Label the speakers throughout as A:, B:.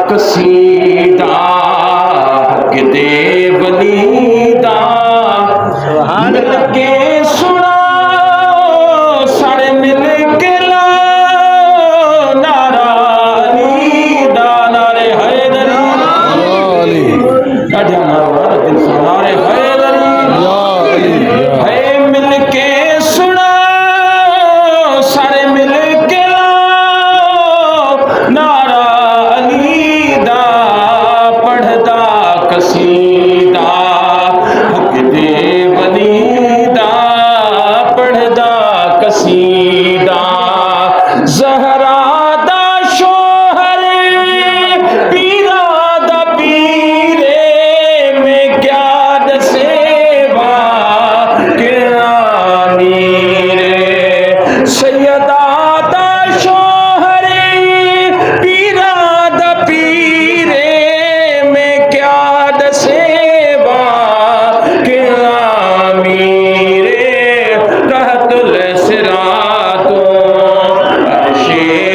A: قصیدہ حق دے ولیدہ مل کے سنا سارے مل کے لا نعرہ علی دا نعرہ حیدری نعرہ حیدری ہے مل کے سنا سارے مل کے لا نعرہ قصیدہ حق دے ولیدہ پڑھدا قصیدہ زہرا دا شوہر پیرا دا پیرے میں کیا دسیوا کرانی رے سیدہ دا شوہر پیرا دا پیرے سیوا کرامی رے رہت السراتوں عرش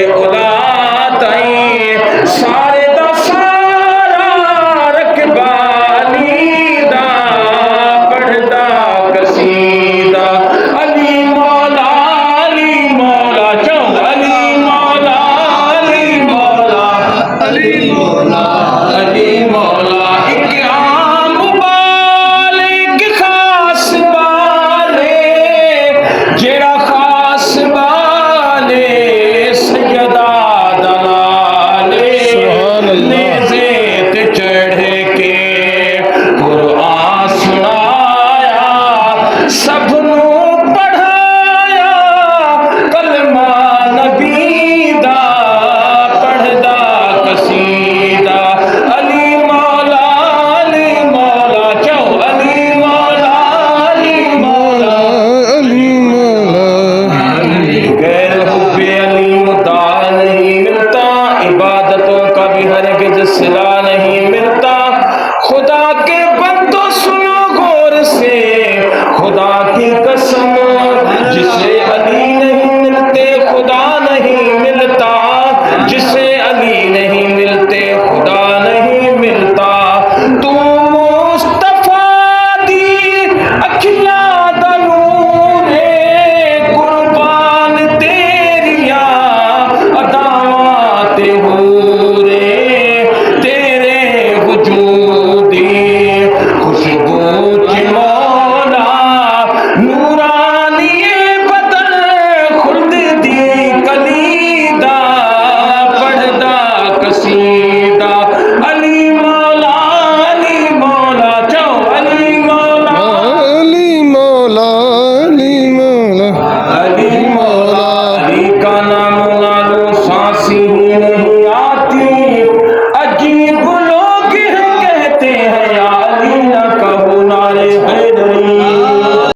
A: اولا تائیں سارے دا سارا رکبانی دا پڑھدا قصیدہ علی مولا چون علی مولا علی مولا علی مولا علی مولا عبادتوں کا بھی ہرگز صلہ نہیں ملتا